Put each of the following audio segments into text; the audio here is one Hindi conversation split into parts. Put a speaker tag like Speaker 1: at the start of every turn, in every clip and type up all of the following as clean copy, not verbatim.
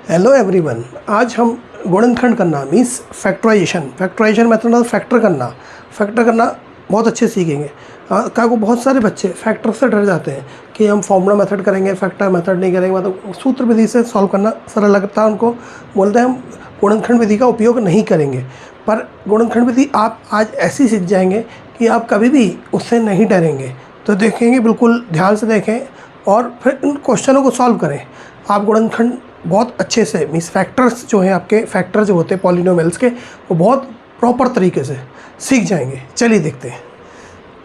Speaker 1: हेलो एवरीवन, आज हम गुणनखंड करना means factorization method of factor करना बहुत अच्छे सीखेंगे। क्या को बहुत सारे बच्चे फैक्टर से डर जाते हैं कि हम फॉर्मूला मेथड करेंगे, फैक्टर मेथड नहीं करेंगे, मतलब सूत्र विधि से सॉल्व करना सरल लगता है उनको। बोलते हैं हम गुणनखंड विधि का उपयोग नहीं करेंगे, पर गुणनखंड विधि आप आज ऐसी सीख जाएंगे कि आप कभी भी उससे नहीं डरेंगे। तो देखेंगे, बिल्कुल ध्यान से देखें और फिर इन क्वेश्चनों को सॉल्व करें। आप गुणनखंड बहुत अच्छे से मीन्स फैक्टर्स जो हैं, आपके फैक्टर जो होते हैं पॉलिनोमियल्स के, वो बहुत प्रॉपर तरीके से सीख जाएंगे। चलिए देखते हैं।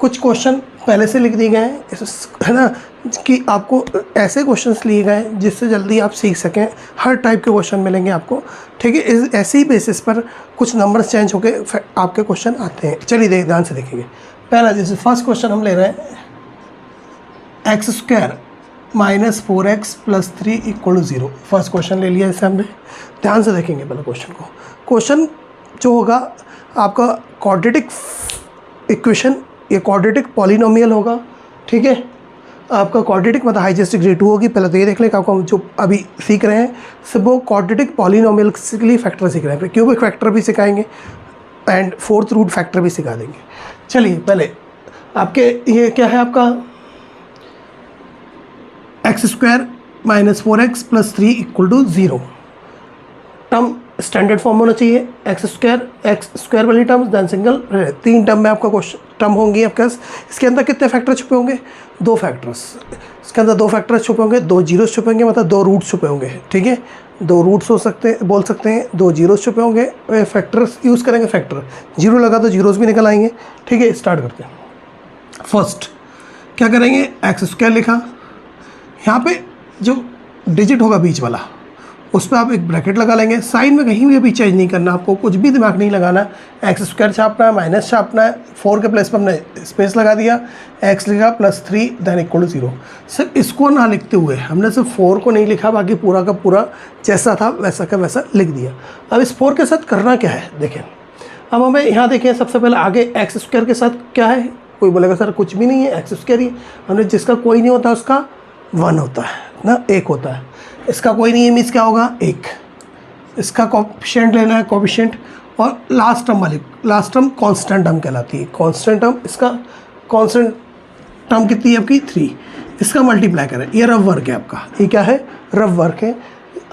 Speaker 1: कुछ क्वेश्चन पहले से लिख दिए गए हैं, है ना, कि आपको ऐसे क्वेश्चंस लिए गए हैं जिससे जल्दी आप सीख सकें। हर टाइप के क्वेश्चन मिलेंगे आपको, ठीक है। इस ऐसी बेसिस पर कुछ नंबर्स चेंज होके आपके क्वेश्चन आते हैं। चलिए ध्यान से देखेंगे। पहला जैसे फर्स्ट क्वेश्चन हम ले रहे हैं, x² minus 4x plus 3 equal to 0। First question ले लिया इसे हमने। ध्यान से देखेंगे पहले क्वेश्चन को। क्वेश्चन जो होगा आपका क्वाड्रेटिक इक्वेशन, ये क्वाड्रेटिक पॉलिनोमियल होगा, ठीक है। आपका क्वाड्रेटिक मतलब हाईएस्ट डिग्री 2 होगी। पहले तो ये देख लें कि आपको हम जो अभी सीख रहे हैं सब वो क्वाड्रेटिक पॉलिनोमियल के लिए फैक्टर सीख रहे हैं, फिर क्यूबिक फैक्टर भी सिखाएंगे एंड फोर्थ रूट फैक्टर भी सिखा देंगे। चलिए पहले आपके ये क्या है, आपका x² minus 4x plus 3 equal to 0। Term standard form होना चाहिए। x² वाली टर्म दैन सिंगल, 3 टर्म में आपका क्वेश्चन टर्म होंगी आपके पास। इसके अंदर कितने फैक्टर छुपे होंगे? 2 फैक्टर्स। इसके अंदर 2 फैक्टर्स छुपे होंगे, 2 जीरोस छुपे होंगे, मतलब 2 रूट्स छुपे होंगे, ठीक है। 2 रूट्स हो सकते हैं, बोल सकते हैं, 2 जीरोस छुपे होंगे। फैक्टर्स यूज़ करेंगे, फैक्टर जीरो लगा तो जीरोस भी निकल आएंगे, ठीक है। स्टार्ट करते हैं। फर्स्ट क्या करेंगे, x² लिखा, यहाँ पे जो डिजिट होगा बीच वाला उस पर आप एक ब्रैकेट लगा लेंगे। साइन में कहीं भी अभी चेंज नहीं करना, आपको कुछ भी दिमाग नहीं लगाना। x² छापना है, माइनस छापना है, 4 के प्लेस पर हमने स्पेस लगा दिया, x लिखा प्लस 3 दैन इक्वल टू 0। सिर्फ इसको ना लिखते हुए हमने सिर्फ 4 को नहीं लिखा, बाकी पूरा का पूरा जैसा था वैसा का वैसा लिख दिया। अब इस 4 के साथ करना क्या है देखें। अब हमें यहाँ देखें, सबसे पहले आगे x² के साथ क्या है। कोई बोलेगा सर कुछ भी नहीं है, x² ही हमने, जिसका कोई नहीं होता उसका 1 होता है ना, 1 होता है। इसका कोई नहीं है मीन्स क्या होगा, 1। इसका कोएफिशिएंट लेना है, कोएफिशिएंट, और लास्ट टर्म कांस्टेंट टर्म कहलाती है। कांस्टेंट टर्म, इसका कांस्टेंट टर्म कितनी है आपकी, 3। इसका मल्टीप्लाई करें, ये रफ वर्क है आपका। ये क्या है, रफ वर्क है।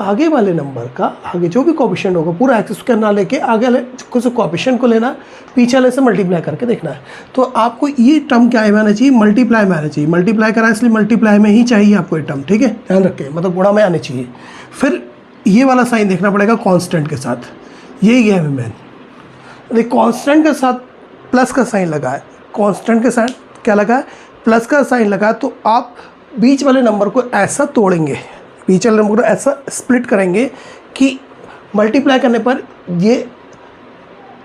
Speaker 1: आगे वाले नंबर का आगे जो भी कोएफिशिएंट होगा पूरा x² ना लेके आगे वाले कुछ कोएफिशिएंट को लेना, पीछे वाले से मल्टीप्लाई करके देखना है। तो आपको ये टर्म क्या आना चाहिए, मल्टीप्लाई में आना चाहिए। मल्टीप्लाई करा इसलिए मल्टीप्लाई में ही चाहिए आपको ये टर्म, ठीक है, ध्यान रखें, मतलब गुणा में आने चाहिए। फिर ये वाला साइन देखना पड़ेगा कांस्टेंट के साथ, यही है मैन। देखिए कांस्टेंट के साथ प्लस का साइन लगा है, कांस्टेंट के साथ क्या लगा है, प्लस का साइन लगा है। तो आप बीच वाले नंबर को ऐसा तोड़ेंगे, बीच वाले नंबर को ऐसा स्प्लिट करेंगे कि मल्टीप्लाई करने पर ये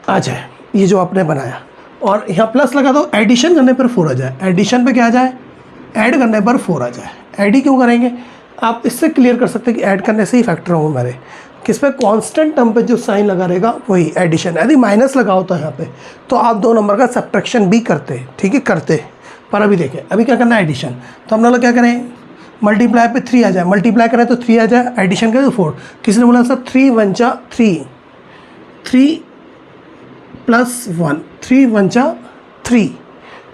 Speaker 1: आ जाए, ये जो आपने बनाया, और यहाँ प्लस लगा तो एडिशन करने पर 4 आ जाए। एडिशन पे क्या आ जाए, ऐड करने पर 4 आ जाए। ऐड ही क्यों करेंगे, आप इससे क्लियर कर सकते हैं कि ऐड करने से ही फैक्टर होंगे हमारे। किस पे, कांस्टेंट टर्म पे जो साइन लगा रहेगा वही एडिशन। यदि माइनस लगा होता है यहाँ पे तो आप 2 नंबर का सब्ट्रैक्शन भी करते, ठीक है, करते। पर अभी देखें, अभी क्या करना है, एडिशन। तो हम लोग क्या करें, मल्टीप्लाई पे 3 आ जाए, मल्टीप्लाई करें तो 3 आ जाए, एडिशन करें तो 4। किसी ने बोला सर 3 1 जा 3, 3 प्लस 1, 3 1 जा 3,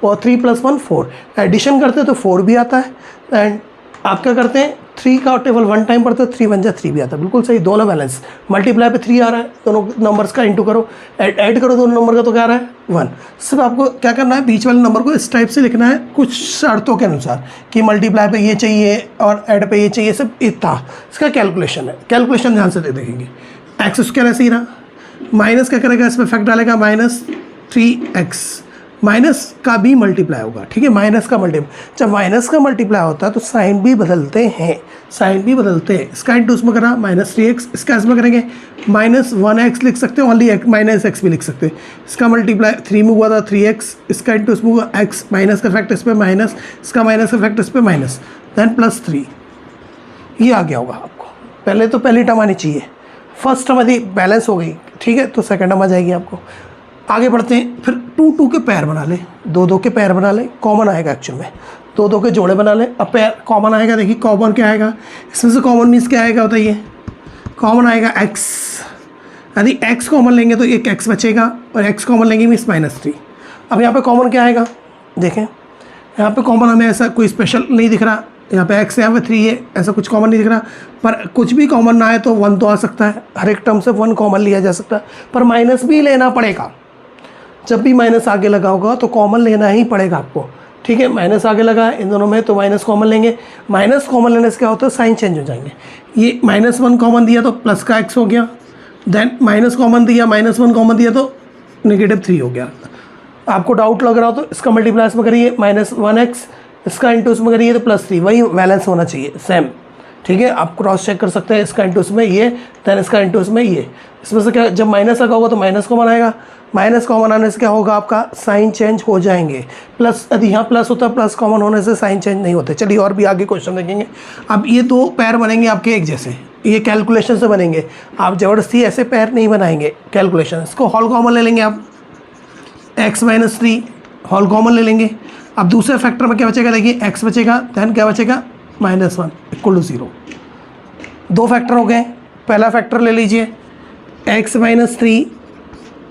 Speaker 1: और 3 प्लस 1 4। एडिशन करते तो 4 भी आता है, एंड आप क्या करते हैं, 3 का टेबल 1 टाइम पढ़ते हो, 3 1 जा 3 भी आता है। बिल्कुल सही, दोनों बैलेंस। मल्टीप्लाई पे 3 आ रहा है, दोनों नंबर्स का इंटू करो, ऐड करो दोनों नंबर का, तो क्या आ रहा है 1। सिर्फ आपको क्या करना है, बीच वाले नंबर को इस टाइप से लिखना है कुछ शर्तों के अनुसार कि मल्टीप्लाई पे ये चाहिए और ऐड पे ये चाहिए, सब इतना इसका कैलकुलेशन है। कैलकुलेशन ध्यान से देखेंगे। x² ऐसे ही रहा, माइनस क्या करेगा, इसमें फैक्ट डालेगा, माइनस 3x, माइनस का भी मल्टीप्लाई होगा, ठीक है, माइनस का मल्टीप्लाई। जब माइनस का मल्टीप्लाई होता है तो साइन भी बदलते हैं, साइन भी बदलते हैं। इसका इंटू उसमें करा माइनस 3x, इसका इसमें करेंगे माइनस 1x लिख सकते हैं, ओनली माइनस x भी लिख सकते हैं। इसका मल्टीप्लाई 3 में हुआ था 3x, इसका इंटू इसमें हुआ x, माइनस का फैक्ट इस पर माइनस, इसका माइनस का फैक्ट इस पर माइनस, दैन प्लस 3। ये आ गया होगा आपको। पहले तो पहली टर्म आनी चाहिए, फर्स्ट टर्म यदि बैलेंस हो गई, ठीक है, तो सेकेंड टर्म आ जाएगी आपको। आगे बढ़ते हैं, फिर 2 2 के पैर बना ले, 2 2 के पैर बना ले, कॉमन आएगा एक्चुअल में, 2 2 के जोड़े बना ले। अब पैर कॉमन आएगा, देखिए कॉमन क्या आएगा, इसमें से कॉमन मीन्स क्या आएगा बताइए, कॉमन आएगा x, यदि x कॉमन लेंगे तो एक x बचेगा और x कॉमन लेंगे मीन्स -3। अब यहाँ पे कॉमन क्या आएगा, देखें यहाँ पे कॉमन हमें ऐसा कोई स्पेशल नहीं दिख रहा, यहाँ पे x है, यहाँ पे 3 है, ऐसा कुछ कॉमन नहीं दिख रहा। पर कुछ भी कॉमन ना आए तो 1 तो आ सकता है, हर एक टर्म से 1 कॉमन लिया जा सकता है, पर माइनस भी लेना पड़ेगा। जब भी माइनस आगे लगा होगा तो कॉमन लेना ही पड़ेगा आपको, ठीक है। माइनस आगे लगा इन दोनों में तो माइनस कॉमन लेंगे। माइनस कॉमन लेने से क्या होता है, साइन चेंज हो जाएंगे। ये -1 कॉमन दिया तो प्लस का x हो गया, देन माइनस कॉमन दिया, -1 कॉमन दिया तो -3 हो गया। आपको डाउट लग रहा हो तो इसका मल्टीप्लाई इसमें करिए -1x, इसका इंटू इसमें करिए तो +3, वही बैलेंस होना चाहिए सेम, ठीक है। आप क्रॉस चेक कर सकते हैं, इसका इंटू इसमें ये, देन इसका इंटू इसमें ये। इसमें से क्या, जब माइनस लगा होगा तो माइनस कॉमन आएगा, माइनस कॉमन आने से क्या होगा, आपका साइन चेंज हो जाएंगे। प्लस यदि यहाँ प्लस होता है, प्लस कॉमन होने से साइन चेंज नहीं होते। चलिए और भी आगे क्वेश्चन देखेंगे। अब ये 2 पैर बनेंगे आपके एक जैसे, ये कैलकुलेशन से बनेंगे, आप ज़बरदस्ती ऐसे पैर नहीं बनाएंगे कैलकुलेशन। इसको हॉल कॉमन ले लेंगे आप, x - 3 हॉल कॉमन ले लेंगे। अब दूसरे फैक्टर में क्या बचेगा, देखिए x बचेगा, दैन क्या बचेगा -1 = 0। 2 फैक्टर हो गए। पहला फैक्टर ले लीजिए x - 3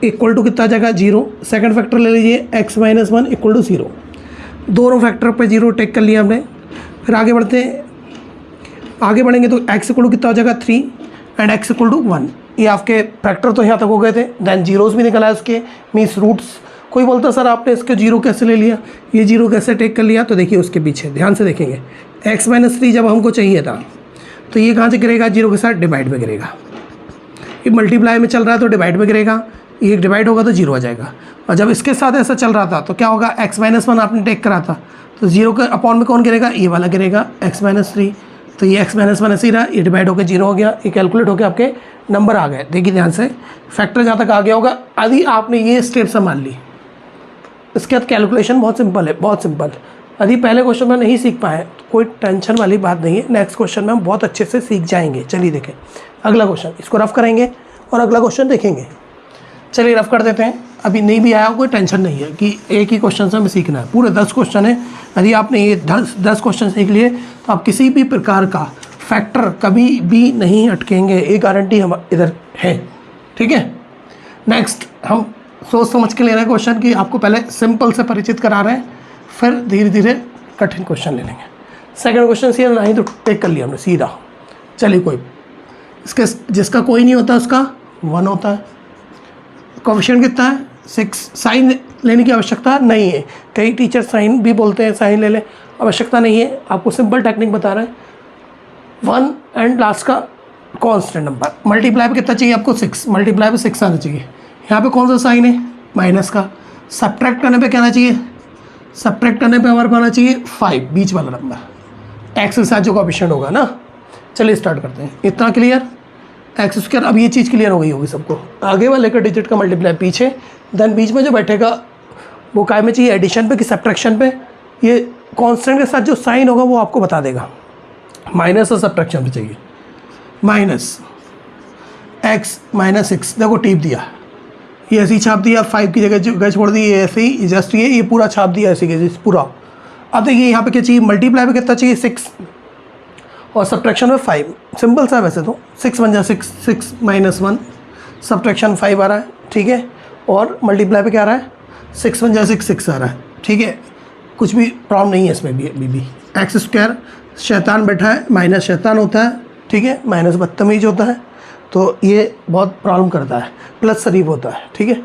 Speaker 1: = कितना आ जाएगा 0। सेकंड फैक्टर ले लीजिए x - 1 = 0। दोनों फैक्टर पे 0 टेक कर लिया हमने। फिर आगे बढ़ते हैं, आगे बढ़ेंगे तो x = कितना हो जाएगा 3 एंड x = 1। ये आपके फैक्टर तो यहाँ तक हो गए थे, दैन जीरोस भी निकला है उसके, मीन्स रूट्स। कोई बोलता सर आपने इसके 0 कैसे ले लिया, ये 0 कैसे टेक कर लिया, तो देखिए उसके पीछे ध्यान से देखेंगे। x - 3 जब हमको चाहिए था तो ये कहाँ से गिरेगा, 0 के साथ डिवाइड में गिरेगा। ये मल्टीप्लाई में चल रहा है तो डिवाइड में गिरेगा, ये डिवाइड होगा तो 0 आ जाएगा। और जब इसके साथ ऐसा चल रहा था तो क्या होगा, x - 1 आपने टेक करा था तो 0 के अपॉन में कौन गिरेगा, ये वाला गिरेगा x - 3। तो ये x - 1 ऐसे ही रहा, ये डिवाइड होकर 0 हो गया, ये कैलकुलेट होकर आपके नंबर आ गए। देखिए ध्यान से, फैक्टर जहाँ तक आ गया होगा, यदि आपने ये स्टेप संभाल ली, इसके बाद कैलकुलेशन बहुत सिंपल है, बहुत सिंपल। यदि पहले क्वेश्चन में नहीं सीख पाए तो कोई टेंशन वाली बात नहीं है, नेक्स्ट क्वेश्चन में हम बहुत अच्छे से सीख जाएंगे। चलिए देखें अगला क्वेश्चन, इसको रफ करेंगे और अगला क्वेश्चन देखेंगे। चलिए रफ कर देते हैं। अभी नहीं भी आया कोई टेंशन नहीं है कि एक ही क्वेश्चन से हमें सीखना है, पूरे 10 क्वेश्चन है। यदि आपने ये 10 क्वेश्चन सीख लिए तो आप किसी भी प्रकार का फैक्टर कभी भी नहीं अटकेंगे, ये गारंटी हम इधर है, ठीक है। नेक्स्ट हम सोच समझ के ले रहे हैं क्वेश्चन की, आपको पहले सिंपल से परिचित करा रहे हैं, फिर धीरे धीरे कठिन क्वेश्चन ले लेंगे। सेकंड क्वेश्चन सीधा नहीं तो टेक कर लिया हमने सीधा। चलिए कोई इसके जिसका कोई नहीं होता उसका 1 होता है। कोएफिशिएंट कितना है 6। साइन लेने की आवश्यकता नहीं है, कई टीचर साइन भी बोलते हैं, साइन ले लें, आवश्यकता नहीं है। आपको सिंपल टेक्निक बता रहे हैं। 1 एंड लास्ट का कांस्टेंट नंबर, मल्टीप्लाई पे कितना चाहिए आपको 6, मल्टीप्लाई पे 6 आना चाहिए। यहाँ पे कौन सा साइन है, माइनस का। सब्ट्रैक्ट करने पे क्या आना चाहिए, सब्ट्रैक्ट करने पे हमारे पास आना चाहिए 5, बीच वाला नंबर, एक्स के साथ जो कोएफिशिएंट होगा ना। चलिए स्टार्ट करते हैं। इतना क्लियर, x²। अब ये चीज़ क्लियर हो गई होगी सबको। आगे वाले का डिजिट का मल्टीप्लाई पीछे, देन बीच में जो बैठेगा वो काय में चाहिए, एडिशन पे कि सब्ट्रैक्शन पे। ये कांस्टेंट के साथ जो साइन होगा वो आपको बता देगा। माइनस और सब्ट्रैक्शन पे चाहिए, माइनस x - 6, देखो टिप दिया, ये ऐसे ही छाप दिया, 5 की जगह छोड़ दी, ये ऐसे ही जस्ट ये पूरा छाप दिया ऐसे के पूरा। अब देखिए यहाँ पे क्या चाहिए, मल्टीप्लाई पे कितना चाहिए 6 और सब्ट्रैक्शन में 5। सिंपल सा वैसे तो 6 बन जाए 6, 6 - 1, सब्ट्रैक्शन 5 आ रहा है, ठीक है। और मल्टीप्लाई पे क्या आ रहा है 6 बन जाए 6 आ रहा है, ठीक है। कुछ भी प्रॉब्लम नहीं है इसमें भी। अभी भी x² शैतान बैठा है, माइनस शैतान होता है, ठीक है, माइनस बदतमीज होता है, तो ये बहुत प्रॉब्लम करता है। प्लस शरीफ होता है, ठीक है।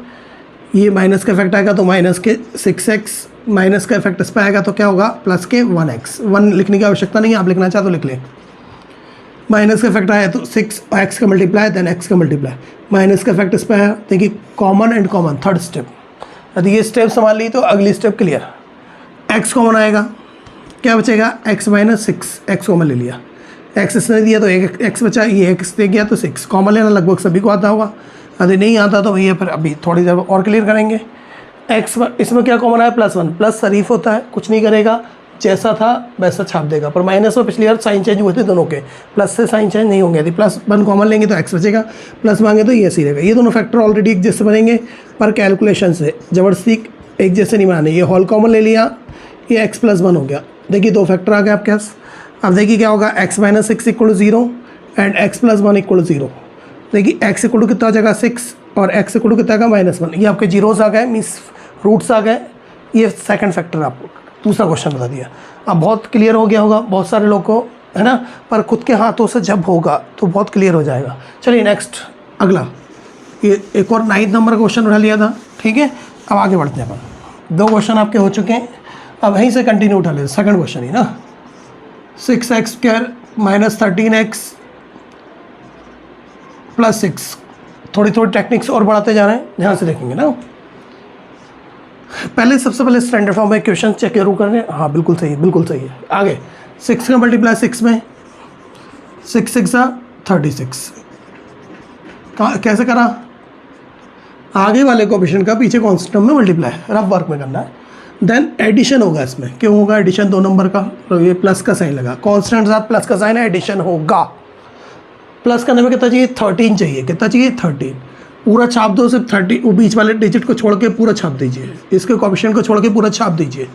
Speaker 1: ये माइनस का इफेक्ट आएगा तो माइनस के 6x, माइनस का इफेक्ट इस पर आएगा तो क्या होगा प्लस के 1x। 1 लिखने की आवश्यकता नहीं है, आप लिखना चाहे तो लिख लें। माइनस का इफेक्ट आया तो 6x का मल्टीप्लाई, देन x का मल्टीप्लाई, माइनस का इफेक्ट इस पर आया। देखिए common and common, third step. यदि ये स्टेप संभाल ली तो अगली स्टेप क्लियर। x कॉमन आएगा, क्या बचेगा x - 6, x कॉमन ले लिया, x इसने दिया तो एक x बचा, ये x दे गया तो 6। कॉमन लेना लगभग सभी को आता होगा, यदि नहीं आता तो भैया फिर अभी थोड़ी देर और क्लियर करेंगे। x इसमें क्या कॉमन आया +1, प्लस शरीफ होता है, कुछ नहीं करेगा, जैसा था वैसा छाप देगा। पर माइनस में पिछली बार साइन चेंज हुए थे दोनों के, प्लस से साइन चेंज नहीं होंगे। यदि +1 कॉमन लेंगे तो x बचेगा, प्लस मांगे तो ये ऐसे ही रहेगा। ये दोनों फैक्टर ऑलरेडी एक जैसे बनेंगे, पर कैलकुलेशन से ज़बरदस्ती एक जैसे नहीं बनाने। ये होल कॉमन ले लिया, ये x + 1 हो गया। देखिए 2 फैक्टर आ गए आपके पास। अब देखिए क्या होगा, x - 6 = 0 and x plus one equal to 0। देखिए एक्स इक्वल टू कितना हो जाएगा 6 और एक्स इक्वल टू कितना आएगा -1। ये आपके जीरोस आ गए, मीन्स रूट्स आ गए। ये सेकंड फैक्टर आपको दूसरा क्वेश्चन बता दिया। अब बहुत क्लियर हो गया होगा बहुत सारे लोग को, है ना, पर खुद के हाथों से जब होगा तो बहुत क्लियर हो जाएगा। चलिए नेक्स्ट अगला, ये एक और 9 नंबर का क्वेश्चन उठा लिया था, ठीक है। अब आगे बढ़ते हैं अपन, 2 क्वेश्चन आपके हो चुके हैं, अब वहीं से कंटिन्यू उठा लेते, सेकंड क्वेश्चन ही ना। 6x² - 13x + 6। थोड़ी थोड़ी टेक्निक्स और बढ़ाते जा रहे हैं, ध्यान से देखेंगे ना। पहले सबसे पहले स्टैंडर्ड फॉर्म में क्वेश्चन चेक जरूर कर रहे हैं। हाँ बिल्कुल सही है, बिल्कुल सही है। आगे 6 का मल्टीप्लाई 6 में, 6 6 36। कैसे करा? आगे वाले कोएफिशिएंट का पीछे कांस्टेंट में मल्टीप्लाई, रफ वर्क में करना है। देन एडिशन होगा इसमें, क्यों होगा एडिशन 2 नंबर का, तो ये प्लस का साइन लगा, कांस्टेंट के साथ प्लस का साइन है, एडिशन होगा। प्लस करने में कितना चाहिए? 13 चाहिए। कितना चाहिए? 13। पूरा छाप दो, सिर्फ 30, वो बीच वाले डिजिट को छोड़ के पूरा छाप दीजिए, इसके कोएफिशिएंट को छोड़ के पूरा छाप दीजिए।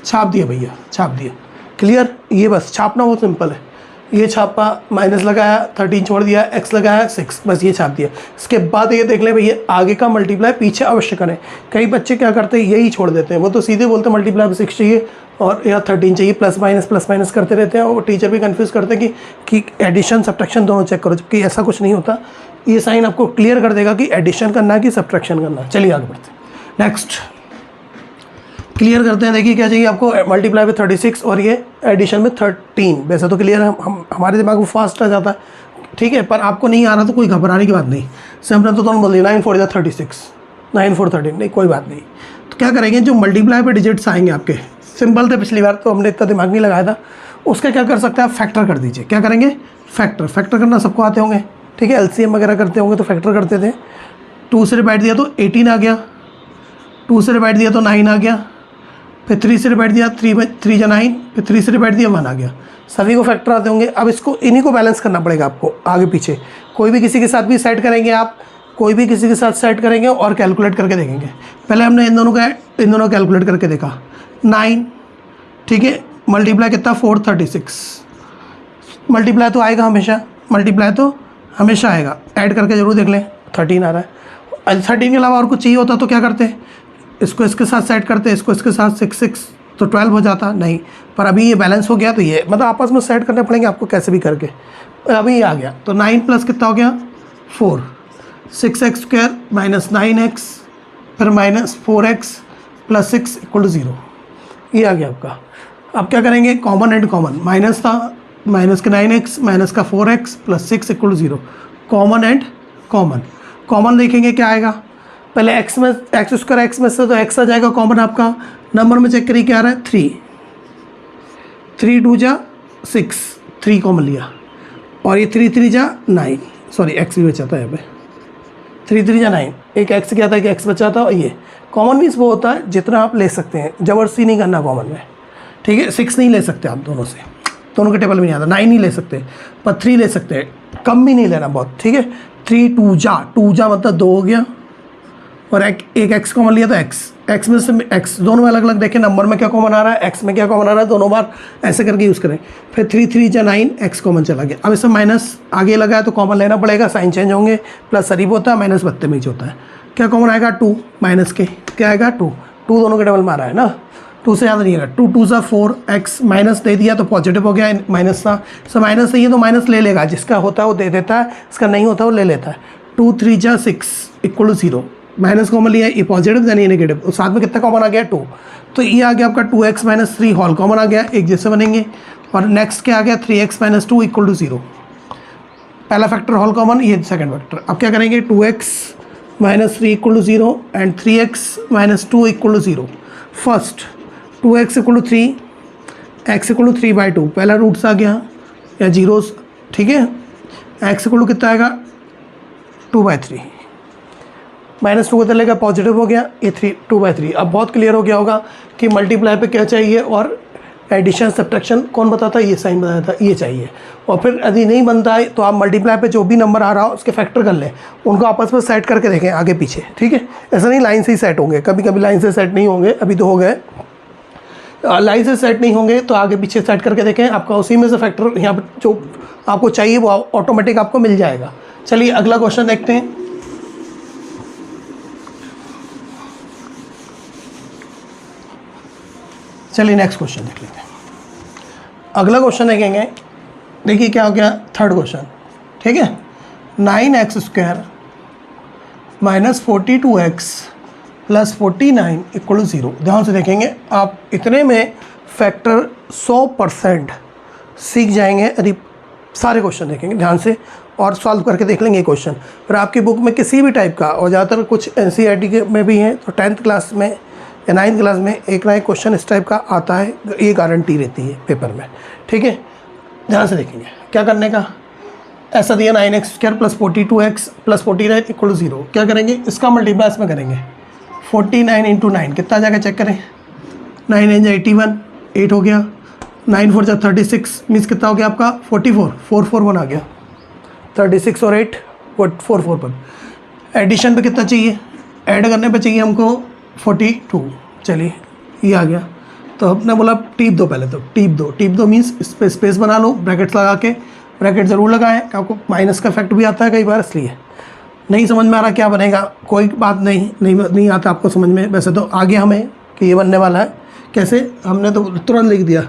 Speaker 1: छाप दिया भैया, छाप दिया, क्लियर। ये बस छापना बहुत सिंपल है। ये छापा, माइनस लगाया, 13 छोड़ दिया, एक्स लगाया 6, बस ये छाप दिया। इसके बाद ये देख लें भैया, आगे का मल्टीप्लाई पीछे अवश्य करें। कई बच्चे क्या करते हैं, यही छोड़ देते हैं, वो तो सीधे बोलते हैं मल्टीप्लाई 6 चाहिए और या 13 चाहिए, प्लस माइनस करते रहते हैं, और टीचर भी कंफ्यूज करते हैं कि एडिशन सब्ट्रैक्शन दोनों चेक करो, जबकि ऐसा कुछ नहीं होता। ये साइन आपको क्लियर कर देगा कि एडिशन करना है कि सब्ट्रैक्शन करना है। चलिए आगे बढ़ते हैं, नेक्स्ट क्लियर करते हैं। देखिए क्या चाहिए आपको, मल्टीप्लाई में 36 और ये एडिशन में 13। वैसे तो क्लियर है, हम हमारे दिमाग में फास्ट आ जाता है, ठीक है, पर आपको नहीं आ रहा तो कोई घबराने की बात नहीं। सिंपल तो तुम बोल दिए 9 4 36, 9 4 13, नहीं कोई बात नहीं। तो क्या करेंगे, जो मल्टीप्लाई पे डिजिट्स आएंगे आपके, सिंपल थे पिछली बार तो हमने इतना दिमाग नहीं लगाया था, उसका क्या कर सकते हैं आप, फैक्टर कर दीजिए। क्या करेंगे? फैक्टर करना सबको आते होंगे, ठीक है, एलसीएम वगैरह करते होंगे तो फैक्टर करते थे। 2 से डिवाइड दिया तो 18 आ गया, 2 से डिवाइड दिया तो 9 आ गया, फिर 3 से डिवाइड दिया, 3 जा 9, फिर 3 से डिवाइड दिया 1 आ गया। सभी को फैक्टर आते होंगे। अब इसको इन्हीं को बैलेंस करना पड़ेगा आपको आगे पीछे। कोई भी किसी के साथ भी सेट करेंगे आप, कोई भी किसी के साथ सेट करेंगे और कैलकुलेट करके देखेंगे। पहले हमने इन दोनों कैलकुलेट करके देखा। 9, ठीक है, मल्टीप्लाई कितना 436, मल्टीप्लाई तो आएगा हमेशा, मल्टीप्लाई तो हमेशा आएगा। ऐड करके जरूर देख लें, 13 आ रहा है। 13 के अलावा और कुछ चाहिए होता तो क्या करते, इसको इसके साथ सेट करते, इसको इसके साथ 6 तो 12 हो जाता, नहीं, पर अभी ये बैलेंस हो गया तो ये मतलब आपस में सेट करने पड़ेंगे आपको कैसे भी करके। अभी ये आ गया तो 9 प्लस कितना हो गया 4, 6x² - 9x फिर -4x + 6 = 0। ये आ गया आपका। अब क्या करेंगे, कॉमन एंड कॉमन, माइनस था, माइनस का 9x माइनस का 4x + 6 = 0। कॉमन एंड कॉमन देखेंगे क्या आएगा, पहले x में x² x में से तो x आ जाएगा कॉमन आपका। नंबर में चेक करिए क्या आ रहा है 3, 3 2 जा 6, 3 कॉमन लिया, और ये 3 3 जा 9, सॉरी x भी बचा था यहाँ पे, 3 3 जा 9, एक x क्या था, एक x बचा था। और ये कॉमन मीन्स वो होता है जितना आप ले सकते हैं, जबरदस्ती नहीं करना कॉमन में, ठीक है। 6 नहीं ले सकते आप दोनों से, दोनों के टेबल में नहीं आता। 9 नहीं ले सकते, पर 3 ले सकते हैं, कम भी नहीं लेना बहुत, ठीक है। 3 2 जा मतलब 2 हो गया, और एक x कॉमन लिया तो x में से x, दोनों में अलग अलग देखें नंबर में क्या कॉमन आ रहा है, x में क्या कॉमन आ रहा है, दोनों बार ऐसे करके यूज़ करें। फिर 3 3 जा 9, x कॉमन चला गया। अब इसमें माइनस आगे लगा है तो कॉमन लेना पड़ेगा, साइन चेंज होंगे, प्लस शरीफ होता है, माइनस बदतमीज होता है। क्या कॉमन आएगा 2, माइनस के क्या आएगा 2 दोनों के टेबल में आ रहा है ना, 2 से याद नहीं आएगा। 2 2 जा 4, x माइनस दे दिया तो पॉजिटिव हो गया, माइनस था, सो माइनस चाहिए तो माइनस ले लेगा, जिसका होता है वो दे देता है, इसका नहीं होता वो ले लेता है। 2 3 जा 6 = 0, माइनस कॉमन लिया, ये पॉजिटिव देन ये नेगेटिव, तो साथ में कितना कॉमन आ गया 2, तो ये आ गया आपका 2x - 3 होल कॉमन आ गया, एक जैसे बनेंगे। और नेक्स्ट क्या आ गया 3x - 2 = 0, पहला फैक्टर होल कॉमन, ये सेकंड फैक्टर। अब क्या करेंगे 2x - 3 = 0 and 3x - 2 = 0। First 2x = 3, x = 3/2, पहला रूट्स आ गया या जीरोस, ठीक है। x = कितना आएगा 2/3, -2 को लेकर पॉजिटिव हो गया, ये 2/3। अब बहुत क्लियर हो गया होगा कि मल्टीप्लाई पे क्या चाहिए और एडिशन सब्ट्रैक्शन कौन बताता है, ये साइन बताया था, ये चाहिए। और फिर यदि नहीं बनता है तो आप मल्टीप्लाई पे जो भी नंबर आ रहा हो उसके फैक्टर कर लें, उनको आपस में सेट करके देखें आगे पीछे, ठीक है। ऐसा नहीं लाइन से ही सेट होंगे, कभी कभी लाइन से सेट नहीं होंगे, अभी तो हो गए। लाइन से सेट नहीं होंगे तो आगे पीछे सेट करके देखें, आपका उसी में से फैक्टर यहाँ पर जो आपको चाहिए वो ऑटोमेटिक आपको मिल जाएगा। चलिए अगला क्वेश्चन देखते हैं। चलिए नेक्स्ट क्वेश्चन देख लेते हैं। अगला क्वेश्चन देखेंगे, देखिए क्या हो गया, थर्ड क्वेश्चन, ठीक है। 9x² minus 42x plus 49 equal to 0। ध्यान से देखेंगे आप, इतने में फैक्टर 100% सीख जाएंगे यदि सारे क्वेश्चन देखेंगे ध्यान से और सॉल्व करके देख लेंगे क्वेश्चन। फिर आपकी बुक में किसी भी टाइप का, और ज़्यादातर कुछ NCERT के में भी हैं, तो 10th क्लास में या 9th क्लास में एक ना एक क्वेश्चन इस टाइप का आता है, ये गारंटी रहती है पेपर में, ठीक है। ध्यान से देखेंगे क्या करने का, ऐसा दिया 9x² plus 42x plus 49 equal to 0। क्या करेंगे, इसका मल्टीप्लाई इसमें करेंगे, 49 इंटू 9 कितना जाएगा चेक करें, 9 9 81, 8 हो गया, 9 4 36 मीन्स कितना हो गया आपका 44, 441 आ गया, 36 और 8 441। एडिशन पे कितना चाहिए, ऐड करने पे चाहिए हमको 42। चलिए ये आ गया, तो हमने बोला टीप दो, पहले तो टीप दो मीन्स इस पर स्पेस बना लो, ब्रैकेट्स लगा के, ब्रैकेट ज़रूर लगाएं, आपको माइनस का इफेक्ट भी आता है कई बार, इसलिए नहीं समझ में आ रहा क्या बनेगा, कोई बात नहीं आता आपको समझ में। वैसे तो आगे हमें कि ये बनने वाला है, कैसे, हमने तो तुरंत लिख दिया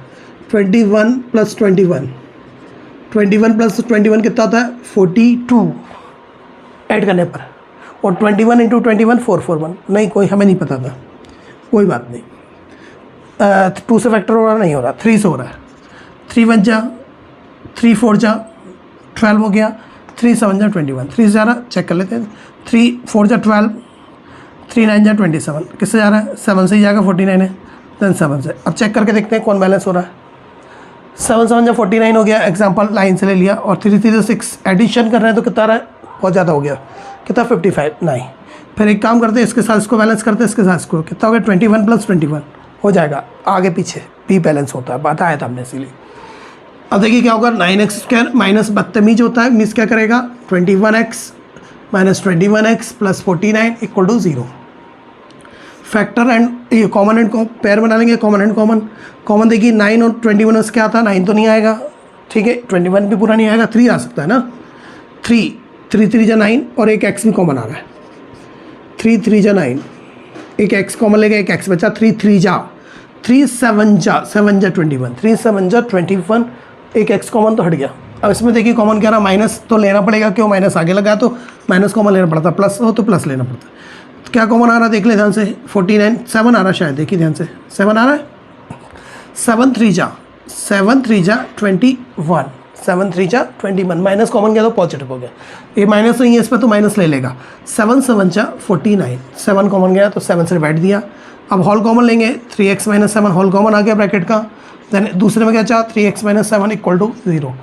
Speaker 1: 21 प्लस 21 प्लस 21 कितना होता है 42 ऐड करने पर, और 21 इंटू 21 441। नहीं, कोई हमें नहीं पता था, कोई बात नहीं। 2 से फैक्टर हो रहा नहीं हो रहा, 3 से हो रहा है। 3 1 जा 3 4 जा 12 हो गया, 3 7 जा 21, 3 से जा रहा, चेक कर लेते हैं। 3 4 जा 12, 3 9 जा 27, किससे जा रहा है 7 से ही जाएगा, 49 है, देन 7 से। अब चेक करके देखते हैं कौन बैलेंस हो रहा है। 7 7 जा 49 हो गया, एग्जाम्पल लाइन से ले लिया, और 3 3 6 एडिशन कर रहे हैं तो कितना आ रहा है, बहुत ज़्यादा हो गया, कितना 55 नहीं। फिर एक काम करते हैं, इसके साथ इसको बैलेंस करते हैं, इसके साथ इसको, कितना हो गया 21 प्लस 21 हो जाएगा, आगे पीछे भी बैलेंस होता है, बताया था हमने इसीलिए। अब देखिए क्या होगा, 9x² माइनस बदतमीज होता है, मीन्स क्या करेगा 21x minus 21x plus 49 equal to 0। Factor and ये कॉमन एंड पेयर बना लेंगे, कॉमन एंड कॉमन देखिए 9 और 21 क्या आता है, 9 तो नहीं आएगा, ठीक है, 21 भी पूरा नहीं आएगा, 3 आ सकता है ना, 3 3 जा 9 और एक x भी कॉमन आ रहा है, 3 3 जा 9, एक x कॉमन लेगा, एक x बचा, 3 3 जा 3 7 जा 21, 3 7 जा 21, एक x कॉमन तो हट गया। अब इसमें देखिए कॉमन क्या रहा, माइनस तो लेना पड़ेगा, क्यों, माइनस आगे लगा तो माइनस कॉमन लेना पड़ता, प्लस हो तो प्लस लेना पड़ता। तो क्या कॉमन आ रहा है देख ले ध्यान से, 49 7 आ रहा है शायद, देखिए ध्यान से 7 आ रहा है, 7 3 जा 21, 7 3 जा 21, माइनस कॉमन गया तो पॉजिटिव हो गया, ये माइनस नहीं है इस पर तो माइनस ले लेगा, 7 7 जा 49, 7 कॉमन गया तो 7 से डिवाइड दिया। अब होल कॉमन लेंगे, 3x माइनस 7 होल कॉमन आ गया ब्रैकेट का, देन दूसरे में क्या चाह 3x माइनस 7 इक्वल टू 0।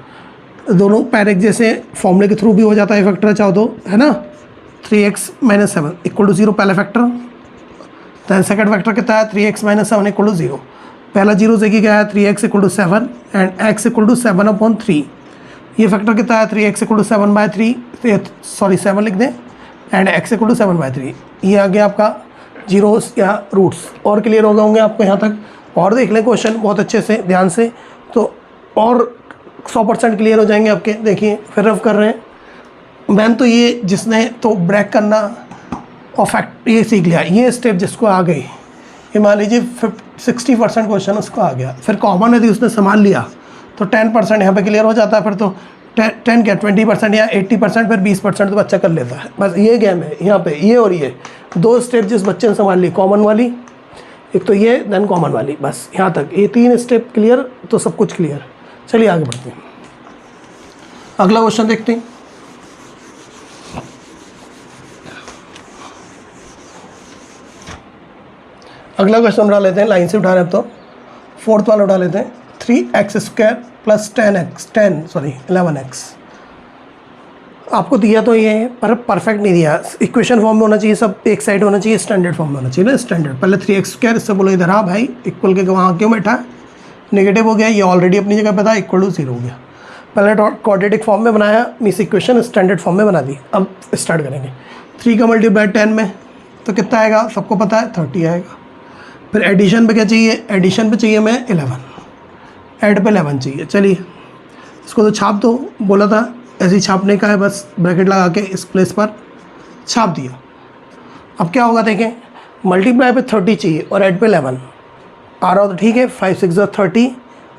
Speaker 1: दोनों पैरेक जैसे फॉर्मूले के थ्रू भी हो जाता है फैक्टर चाहो तो, है ना, 3x माइनस 7 इक्वल टू 0 पहला फैक्टर, दैन सेकंड फैक्टर कितना है 3x माइनस 7 इक्वल टू 0। पहला जीरो से क्या है 3x equal to 7 and x equal to 7/3। ये फैक्टर कितना है 3x इक्वल टू 7/3, सॉरी 7 लिख दें, एंड x इक्वल टू 7/3। ये आ गया आपका जीरोस या रूट्स। और क्लियर हो गए होंगे आपको यहाँ तक, और देख लें क्वेश्चन बहुत अच्छे से ध्यान से, तो और 100% क्लियर हो जाएंगे आपके। देखिए फिर रफ कर रहे हैं, मैन तो ये जिसने तो ब्रेक करना और फैक्ट ये सीख लिया, ये स्टेप जिसको आ गई, ये मान लीजिए 60% क्वेश्चन उसको आ गया, फिर कॉमन यदि उसने संभाल लिया तो 10% यहाँ पे क्लियर हो जाता है, फिर तो 10 क्या 20% या 80%, फिर 20% तो बच्चा कर लेता है। बस ये गेम है यहाँ पे, ये और ये दो स्टेप जिस बच्चे ने संभाल ली, कॉमन वाली एक तो ये, देन कॉमन वाली, बस यहाँ तक ये 3 स्टेप क्लियर तो सब कुछ क्लियर। चलिए आगे बढ़ते हैं, अगला क्वेश्चन देखते हैं। अगला क्वेश्चन उठा लेते हैं, लाइन से उठा रहे हैं, तो 4th वाला उठा लेते हैं। 3x² प्लस 11x आपको दिया तो ये है, पर परफेक्ट नहीं दिया, इक्वेशन फॉर्म में होना चाहिए, सब एक साइड होना चाहिए, स्टैंडर्ड फॉर्म में होना चाहिए ना, स्टैंडर्ड। पहले 3x², इससे बोलो इधर आ भाई, इक्वल के वहाँ क्यों बैठा, नेगेटिव हो गया, ये ऑलरेडी अपनी जगह पे था, इक्वल टू 0 हो गया। पहले क्वाड्रेटिक फॉर्म में बनाया, मीन्स इक्वेशन स्टैंडर्ड फॉर्म में बना दी। अब स्टार्ट करेंगे, 3 का मल्टीप्लाई 10 में तो कितना आएगा, सबको पता है 30 आएगा। फिर एडिशन पे क्या चाहिए, एडिशन पे चाहिए मैं 11, ऐड पे 11 चाहिए। चलिए इसको तो छाप दो, बोला था ऐसे ही छापने का है, बस ब्रैकेट लगा के इस प्लेस पर छाप दिया। अब क्या होगा देखें, मल्टीप्लाई पे 30 चाहिए और ऐड पे 11 आ रहा हो तो ठीक है, 5 6 30,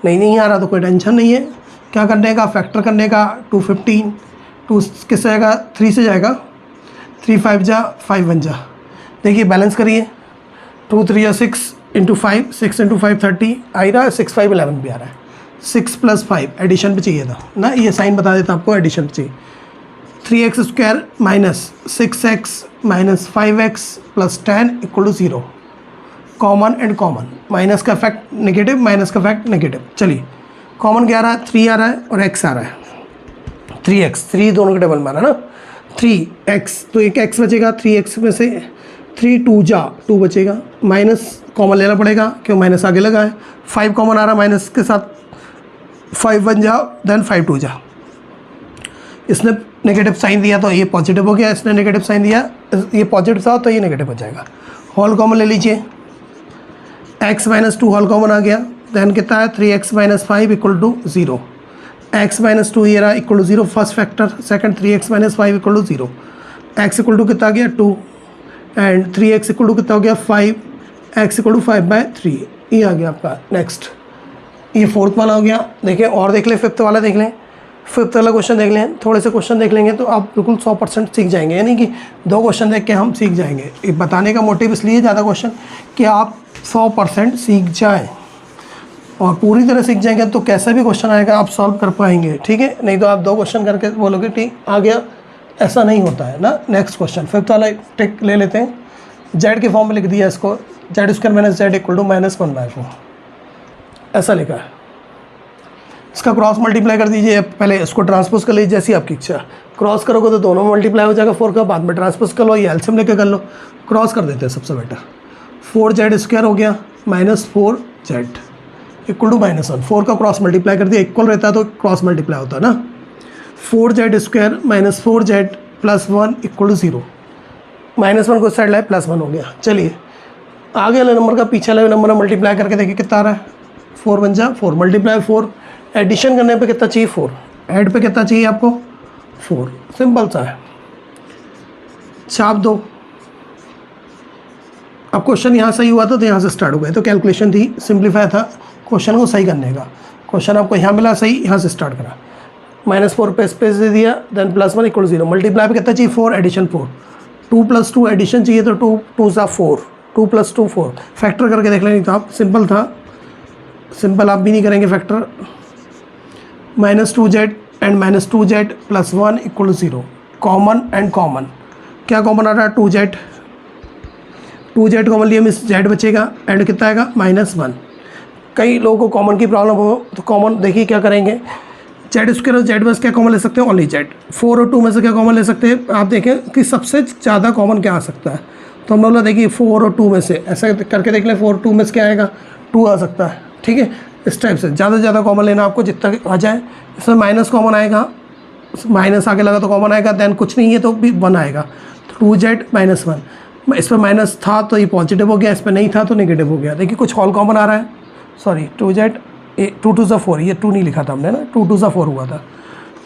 Speaker 1: नहीं आ रहा तो कोई टेंशन नहीं है। क्या करने का, फैक्टर करने का, 215, 2 किससे जाएगा, 3 से जाएगा, 3 5 जा 5 1 जा। देखिए बैलेंस करिए, 2 3 या 6 इंटू 5, 6 इंटू 5 30 आ ही रहा है, 6 5 11 भी आ रहा है। 6 + 5 एडिशन पे चाहिए था ना, ये साइन बता देता आपको, एडिशन पे चाहिए। 3x² minus 6x minus 5x plus 10 = 0। Common and common, minus का इफेक्ट नेगेटिव, माइनस का इफेक्ट नेगेटिव। चलिए कॉमन क्या आ रहा है, 3 आ रहा है और x आ रहा है, 3x, 3 दोनों के टेबल में आ रहा है ना, 3x, तो एक x बचेगा, 3x में से 3 2 जा 2 बचेगा, माइनस कॉमन लेना पड़ेगा क्यों, माइनस आगे लगा है, 5 कॉमन आ रहा है माइनस के साथ, 5 1 जा देन 5 2 जा। इसने नेगेटिव साइन दिया तो ये पॉजिटिव हो गया, इसने नेगेटिव साइन दिया, ये पॉजिटिव था तो ये नेगेटिव हो जाएगा। होल कॉमन ले लीजिए, x - 2 होल कॉमन आ गया, देन कितना है 3x - 5 = 0, x - 2 ये रहा equal to 0 first factor, second 3x - 5 = 0, x = कितना आ गया 2 एंड 3x = कितना हो गया 5, x = 5/3, ये आ गया आपका। नेक्स्ट ये फोर्थ वाला हो गया। देखिए और देख लें, फिफ्थ वाला देख लें, फिफ्थ वाला क्वेश्चन देख लें, थोड़े से क्वेश्चन देख लेंगे तो आप बिल्कुल 100% सीख जाएंगे, यानी कि 2 क्वेश्चन देख के हम सीख जाएंगे। ये बताने का मोटिव इसलिए ज़्यादा क्वेश्चन कि आप 100% सीख जाएं, और पूरी तरह सीख जाएंगे तो कैसा भी क्वेश्चन आएगा आप सॉल्व कर पाएंगे, ठीक है। नहीं तो आप 2 क्वेश्चन करके बोलोगे ठीक आ गया, ऐसा नहीं होता है ना। नेक्स्ट क्वेश्चन फिफ्थ वाला टिक ले लेते हैं, जेड के फॉर्म में लिख दिया इसको, z² - z = -1/4, ऐसा लिखा है। इसका क्रॉस मल्टीप्लाई कर दीजिए, पहले इसको ट्रांसपोज कर लीजिए जैसी आपकी इच्छा, क्रॉस करोगे तो दोनों मल्टीप्लाई हो जाएगा 4 का, बाद में ट्रांसपोज कर लो, ये एलसीएम लेके कर लो, क्रॉस कर देते हैं सबसे बेटर। 4z² हो गया -4z = -1, 4 का क्रॉस मल्टीप्लाई कर दिया, इक्वल रहता है तो क्रॉस मल्टीप्लाई होता है ना। 4z² - 4z + 1 = 0, -1 को साइड लाए +1 हो गया। चलिए आगे वाले नंबर का पीछे वाले नंबर में मल्टीप्लाई करके देखिए कितना आ रहा है, 4 1 जा 4, मल्टीप्लाई 4, एडिशन करने पे कितना चाहिए 4, ऐड पे कितना चाहिए आपको 4, सिंपल सा है, छाप दो। अब क्वेश्चन यहाँ सही हुआ था तो यहाँ से स्टार्ट हो गए, तो कैलकुलेशन थी, सिंप्लीफाई था क्वेश्चन को सही करने का। क्वेश्चन आपको यहाँ मिला सही, यहाँ से स्टार्ट करा, -4 पे स्पेस दे दिया, देन +1 = 0, मल्टीप्लाई पे कितना चाहिए 4, एडिशन 4, 2 + 2 एडिशन चाहिए तो 2 2 = 4, 2 + 2 4, फैक्टर करके देख लेंगे तो आप, सिंपल था, सिंपल आप भी नहीं करेंगे factor. -2z and -2z + 1 = 0, common and common, क्या कॉमन आ रहा है 2z, 2z कॉमन लिए मिस z बचेगा, एंड कितना आएगा -1। कई लोगों को कॉमन की प्रॉब्लम हो तो कॉमन देखिए क्या करेंगे, z² और z बस क्या कॉमन ले सकते हैं, ओनली z, 4 और 2 में से क्या कॉमन ले सकते हैं, आप देखें कि सबसे ज़्यादा कॉमन क्या आ सकता है, तो हम लोग देखिए 4 और 2 में से ऐसा करके देख लें, 4 2 में से क्या आएगा 2 आ सकता है, ठीक है। इस टाइप से ज़्यादा से ज़्यादा कॉमन लेना आपको, जितना आ जाए। इसमें माइनस कॉमन आएगा, माइनस आगे लगा तो कॉमन आएगा, देन कुछ नहीं है तो भी 1 आएगा, तो 2z -1, इस पर माइनस था तो ये पॉजिटिव हो गया, इस पर नहीं था तो नेगेटिव हो गया। देखिए कुछ होल कॉमन आ रहा है, सॉरी 2z 2 2 ज़ा 4, ये 2 नहीं लिखा था हमने ना, 2 2 ज़ा 4 हुआ था,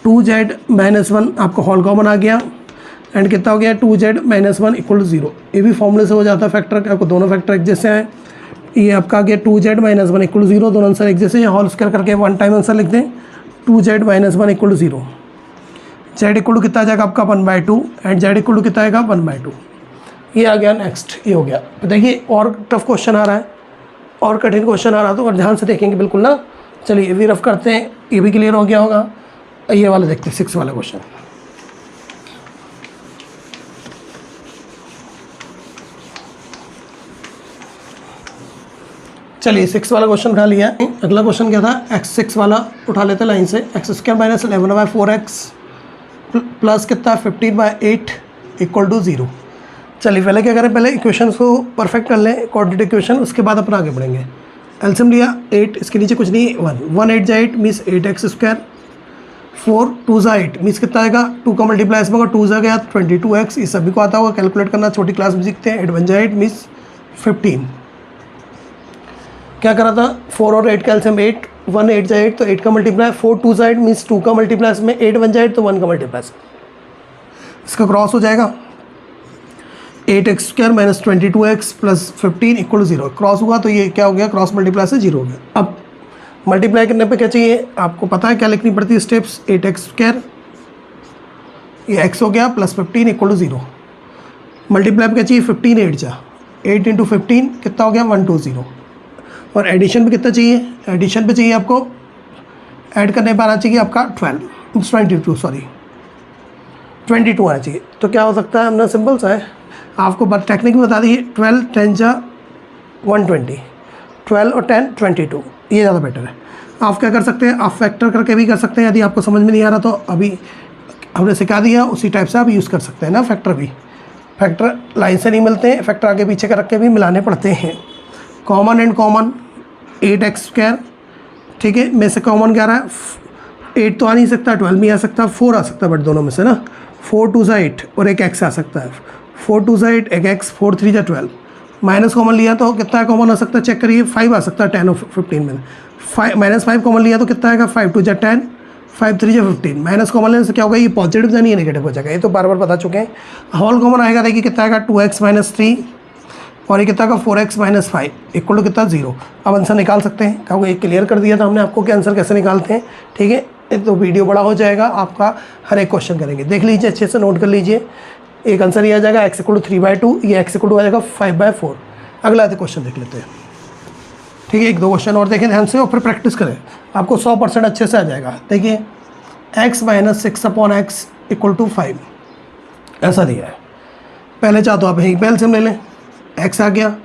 Speaker 1: 2z -1 आपका होल कॉमन आ गया, एंड कितना हो गया 2z -1 = 0, ये भी फॉर्मूले से हो जाता है फैक्टर, आपको दोनों फैक्टर एक जैसे आए, ये आपका आ गया 2z -1 = 0, दोनों आंसर एक जैसे, होल स्क्वायर करके वन टाइम आंसर लिख दें, 2z -1 = 0, z = कितना आ जाएगा आपका 1/2, एंड z = कितना आएगा 1/2, ये आ गया। नेक्स्ट ये हो गया। तो देखिए और टफ क्वेश्चन आ रहा है, और कठिन क्वेश्चन आ रहा है, तो और ध्यान से देखेंगे बिल्कुल ना। चलिए ये भी रफ करते हैं, ये भी क्लियर हो गया होगा। ये वाला देखते हैं 6 वाला क्वेश्चन, चलिए 6 वाला क्वेश्चन उठा लिया। अगला क्वेश्चन क्या था, x6 वाला उठा लेते लाइन से, x² - 11/4x प्लस कितना 15/8 = 0। चलिए पहले क्या करें, पहले इक्वेशन को परफेक्ट कर लें, कोऑर्डिनेट इक्वेशन, उसके बाद अपना आगे बढ़ेंगे। एलसीएम लिया 8, इसके नीचे कुछ नहीं, 1 8 जा 8 मीन्स 8x², 4 2 जा 8 मीन्स कितना आएगा 2 का मल्टीप्लाई इसमें 2 जा गया 22x, ये सभी को आता होगा कैलकुलेट करना, छोटी क्लास में सीखते हैं। 8 1 जा 8 मीन्स 15, क्या करा था, 4 और 8 का एलसीएम 8, 1 8 जा 8 तो 8 का मल्टीप्लाई, 4 2 जा 8 मीन्स 2 का मल्टीप्लाई, इसमें 8 1 जा 8 तो 1 का मल्टीप्लाई, इसका क्रॉस हो जाएगा 8x² minus 22x plus 15 equal 0, cross हुआ तो ये क्या हो गया, क्रॉस मल्टीप्लाई से 0 हो गया। अब मल्टीप्लाई करने पे क्या चाहिए, आपको पता है क्या लिखनी पड़ती है स्टेप्स, 8x² ये x हो गया प्लस 15 इक्वल 0, मल्टीप्लाई पे क्या चाहिए 15 8 जा 8 इंटू 15 कितना हो गया 120, और एडिशन पे कितना चाहिए, एडिशन पे चाहिए आपको ऐड करने पर आना चाहिए आपका 22 आना चाहिए। तो क्या हो सकता है, हमने सिंपल सा है, आपको बस टेक्निक बता दी, 12 10 जा 120, 12 और 10 22, ये ज़्यादा बेटर है। आप क्या कर सकते हैं, आप फैक्टर करके भी कर सकते हैं, यदि आपको समझ में नहीं आ रहा तो अभी हमने सिखा दिया, उसी टाइप से आप यूज़ कर सकते हैं ना। फैक्टर भी, फैक्टर लाइन से नहीं मिलते हैं, फैक्टर आगे पीछे कर के भी मिलाने पड़ते हैं। कॉमन एंड कॉमन 8x², ठीक है, में से कॉमन क्या रहा है, 8 तो आ नहीं सकता, 12 भी आ सकता, 4 आ सकता है, बट दोनों में से ना 4 2 जा 8 और एक x आ सकता है, 4 2 जा 8 एक x, 4 3 जा 12, माइनस कॉमन लिया तो कितना कॉमन आ सकता है, चेक करिए, 5 आ सकता है 10 और 15 में, -5 कॉमन लिया तो कितना आएगा, 5 2 जा 10, 5 3 जा 15, माइनस कॉमन लेने से क्या होगा, ये पॉजिटिव जा नहीं है नेगेटिव हो जाएगा, ये तो बार बार बता चुके हैं। होल कॉमन आएगा, देखिए कितना आएगा 2x माइनस 3 और ये कितना का 4x माइनस 5 इक्वल टू कितना 0। अब आंसर निकाल सकते हैं, क्योंकि ये क्लियर कर दिया था हमने आपको कि आंसर कैसे निकालते हैं, ठीक है। तो वीडियो बड़ा हो जाएगा, आपका हर एक क्वेश्चन करेंगे, देख लीजिए अच्छे से, नोट कर लीजिए। एक आंसर ये आ जाएगा x इक्वल टू 3/2, ये x इक्वल टू आ जाएगा 5/4। अगला क्वेश्चन देख लेते हैं, ठीक है, 1 2 क्वेश्चन और देखें ध्यान से और फिर प्रैक्टिस करें, आपको 100% अच्छे से आ जाएगा। देखिए x minus 6/x equal to 5 ऐसा दिया है। पहले चाहो तो आप यहीं पे एलसीएम ले लें, x आ गया,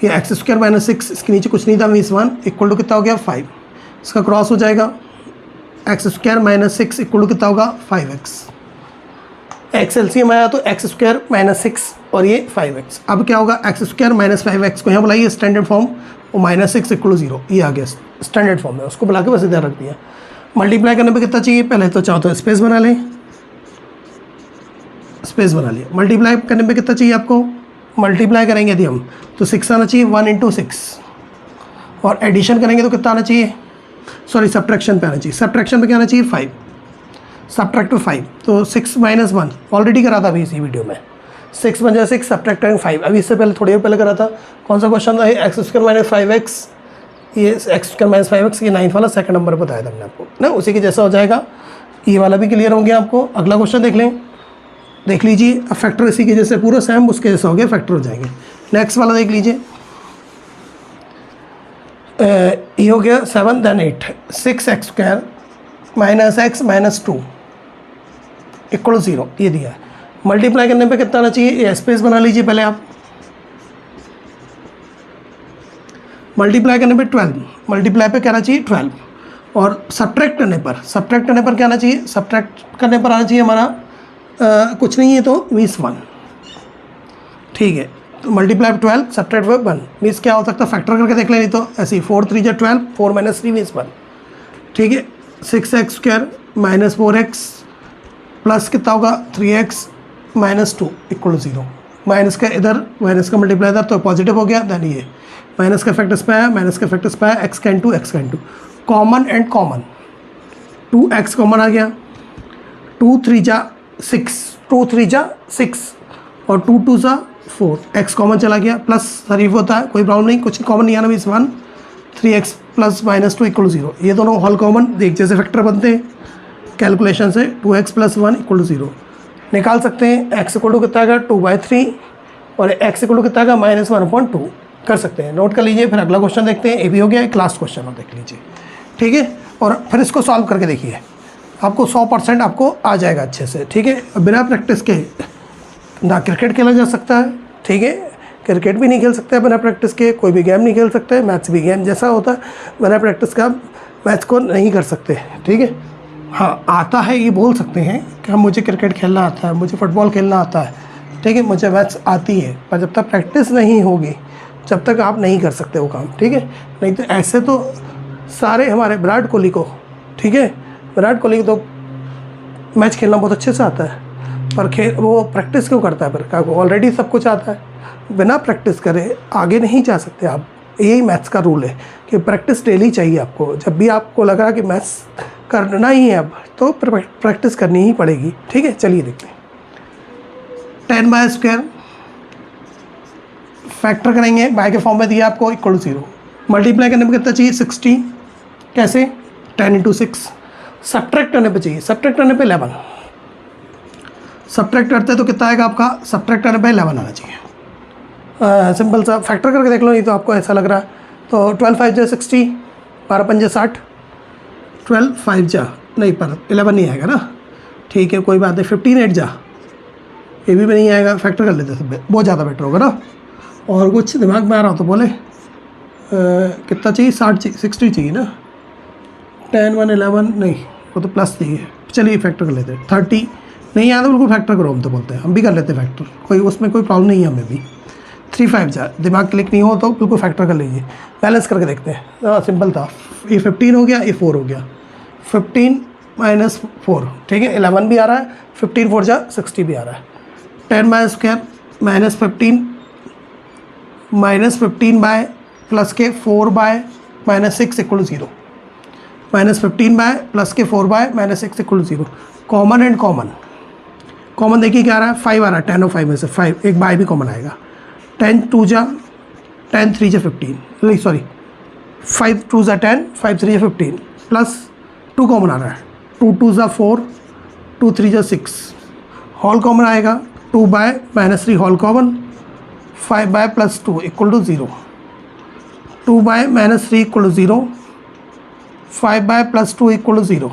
Speaker 1: ये x² माइनस 6, इसके नीचे कुछ नहीं था, मीन्स 1 इक्वल टू कितना हो गया 5, इसका क्रॉस हो जाएगा x² माइनस 6 इक्वल टू कितना होगा 5x, x एलसीएम आया तो x² माइनस 6 और ये 5x। अब क्या होगा, x² माइनस 5x को यहाँ बुलाइए स्टैंडर्ड फॉर्म, वो -6 इक्वल 0, ये आ गया स्टैंडर्ड फॉर्म में, उसको बुला के बस इधर रख दिया। मल्टीप्लाई करने पे कितना चाहिए, पहले तो चाहो तो स्पेस बना लें, स्पेस बना लिया। मल्टीप्लाई करने पे कितना चाहिए आपको, मल्टीप्लाई करेंगे यदि हम तो 6 आना चाहिए, 1 इंटू 6, और एडिशन करेंगे तो कितना आना चाहिए, सॉरी सब्ट्रैक्शन पे आना चाहिए, सब्ट्रैक्शन पे क्या आना चाहिए 5, सब्ट्रैक्ट 5 तो 6 माइनस 1 ऑलरेडी करा था अभी इसी वीडियो में, 6 बन जाए 6 सब्ट्रैक्टिंग 5, अभी इससे पहले थोड़ी देर पहले करा था। कौन सा क्वेश्चन था, x² माइनस 5x, ये x² माइनस 5x, ये 9th वाला सेकंड नंबर बताया था मैंने आपको ना, उसी के जैसा हो जाएगा, ये वाला भी क्लियर हो गया आपको। अगला क्वेश्चन देख लें, देख लीजिए, अब फैक्टर इसी के जैसे पूरा सेम उसके जैसा हो गया, फैक्टर हो जाएंगे। नेक्स्ट वाला देख लीजिए, ये हो गया 7 then 8, 6x² minus x minus 2 equal 0, ये दिया है। मल्टीप्लाई करने पे कितना आना चाहिए, ये स्पेस बना लीजिए पहले आप, मल्टीप्लाई करने पे 12, मल्टीप्लाई पे क्या आना चाहिए 12, और सब्ट्रैक्ट करने पर क्या आना चाहिए, सब्ट्रैक्ट करने पर आना चाहिए हमारा कुछ नहीं है तो मीन्स 1, ठीक है। तो मल्टीप्लाई 12 सब्ट्रैक्ट 1 मीन्स क्या हो सकता है, फैक्टर करके देख लें, नहीं तो ऐसे ही 4 3 जा 12, 4 माइनस 3 मीन्स 1, ठीक है। 6x² माइनस 4x प्लस कितना होगा 3x माइनस 2 इक्वल 0, माइनस का इधर, माइनस का मल्टीप्लाई इधर तो पॉजिटिव हो गया, देन ये माइनस का इफेक्ट इस पर आया, माइनस का इफेक्ट इस पर आया, x can two common and common, 2x common आ गया, 2 3 जा 6, 2 3 जा 6 और 2 2 जा 4, x कॉमन चला गया, प्लस शरीफ होता है, कोई प्रॉब्लम नहीं, कुछ कॉमन नहीं आना, means 1, 3x plus minus 2 equal 0, ये दोनों होल कॉमन देख जैसे फैक्टर बनते हैं कैलकुलेशन से, 2x प्लस 1 इक्वल 0 निकाल सकते हैं। x इक्वल टू कितना आएगा 2/3 और x इक्वल टू कितना आएगा -1/2 कर सकते हैं, नोट कर लीजिए। फिर अगला क्वेश्चन देखते हैं, ये भी हो गया, एक लास्ट क्वेश्चन और देख लीजिए, ठीक है, और फिर इसको सॉल्व करके देखिए, आपको 100% आपको आ जाएगा अच्छे से, ठीक है। बिना प्रैक्टिस के ना क्रिकेट खेला जा सकता है, ठीक है, क्रिकेट भी नहीं खेल सकते बिना प्रैक्टिस के, कोई भी गेम नहीं खेल सकते, मैथ्स भी गेम जैसा होता है, बिना प्रैक्टिस का मैथ्स को नहीं कर सकते, ठीक है। हाँ आता है ये बोल सकते हैं कि हम मुझे क्रिकेट खेलना आता है, मुझे फुटबॉल खेलना आता है, ठीक है, मुझे मैथ्स आती है, पर जब तक प्रैक्टिस नहीं होगी जब तक आप नहीं कर सकते वो काम, ठीक है। नहीं तो ऐसे तो सारे हमारे विराट कोहली को, ठीक है, विराट कोहली को तो मैच खेलना बहुत अच्छे से आता है, पर वो प्रैक्टिस क्यों करता है, पर ऑलरेडी सब कुछ आता है, बिना प्रैक्टिस करे आगे नहीं जा सकते आप, यही मैथ्स का रूल है कि प्रैक्टिस डेली चाहिए आपको। जब भी आपको लग रहा कि मैथ्स करना ही है अब, तो प्रैक्टिस करनी ही पड़ेगी। ठीक है, चलिए देखते हैं। 10/² फैक्टर करेंगे, बाय के फॉर्म में दिया आपको इक्वल टू 0। मल्टीप्लाई करने पर कितना चाहिए 60, कैसे 10 × 6। सब्ट्रैक्ट करने पे चाहिए, सब्ट्रैक्ट करने पे 11। सब्ट्रैक्ट करते हैं तो कितना आएगा आपका, सब्ट्रैक्ट करने पे 11 आना चाहिए। सिंपल सा फैक्टर करके देख लो, नहीं तो आपको ऐसा लग रहा है। तो 12 × 5 = 60, 12 × 5 = 60, 12 × 5 जा नहीं पर 11 नहीं आएगा ना, ठीक है कोई बात नहीं। 15 × 8 जा, ये भी नहीं आएगा, फैक्टर कर लेते सब, बहुत ज़्यादा बेटर होगा ना। और कुछ दिमाग में आ रहा हो तो बोले, कितना चाहिए 60 चाहिए ना। 10 1 11 नहीं, वो तो प्लस चाहिए। चलिए फैक्टर कर लेते हैं। 30 नहीं आया तो बिल्कुल फैक्टर करो, हम तो बोलते हैं, हम भी कर लेते हैं फैक्टर, कोई उसमें कोई प्रॉब्लम नहीं है हमें भी। 3 5 जा, दिमाग क्लिक नहीं हो तो बिल्कुल फैक्टर कर लीजिए। बैलेंस करके देखते हैं, सिंपल था। ये 15 हो गया, ये 4 हो गया। 15 - 4, ठीक है 11 भी आ रहा है, 15 4 जा 60 भी आ रहा है। 10/² -15 बाय प्लस के 4/-6 = 0। -15 बाय प्लस के 4/-6 = 0। कॉमन एंड कॉमन, कॉमन देखिए क्या आ रहा है, 5 आ रहा है। 10 और 5 में से 5, एक बाय भी कॉमन आएगा। 10 2 जा 10 3 जा 15, नहीं सॉरी 5 2 जा 10, 5 3 जा 15, प्लस 2 कॉमन आ रहा है। 2 2 जा 4, 2 3 जा 6, होल कॉमन आएगा। 2/-3 होल कॉमन, 5/+2 = 0। 2/-3 = 0, 5/+2 = 0।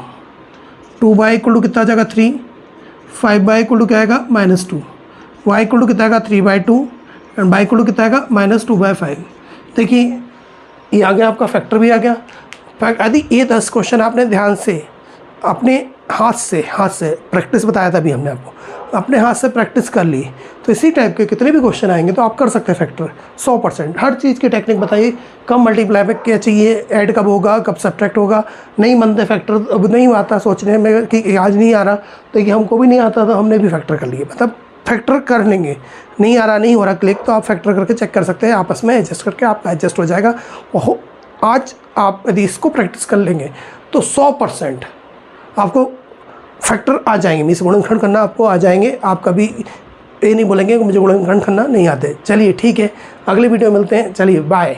Speaker 1: 2/= कितना आ जाएगा 3, 5/= क्या आएगा -2, y = कितना आएगा 3/2 एंड y = कितना आएगा -2/5। देखिए ये आ गया, आपका फैक्टर भी आ गया। यदि ये 10 क्वेश्चन आपने ध्यान से अपने हाथ से प्रैक्टिस बताया था अभी हमने आपको, अपने हाथ से प्रैक्टिस कर ली, तो इसी टाइप के कितने भी क्वेश्चन आएंगे तो आप कर सकते हैं फैक्टर 100%। हर चीज़ की टेक्निक बताइए, कब मल्टीप्लाई में क्या चाहिए, ऐड कब होगा, कब सब्ट्रैक्ट होगा। नहीं मनते फैक्टर, अब नहीं आता सोचने में कि आज नहीं आ रहा, तो ये हमको भी नहीं आता था, हमने भी फैक्टर कर लिए। मतलब फैक्टर कर लेंगे, नहीं आ रहा, नहीं हो रहा क्लिक, तो आप फैक्टर करके चेक कर सकते हैं, आपस में एडजस्ट करके आपका एडजस्ट हो जाएगा। आज आप यदि इसको प्रैक्टिस कर लेंगे तो 100% आपको फैक्टर आ जाएंगे, मीन्स गुणनखंड करना आपको आ जाएंगे। आप कभी ये नहीं बोलेंगे कि मुझे गुणनखंड करना नहीं आते। चलिए ठीक है, अगले वीडियो में मिलते हैं, चलिए बाय।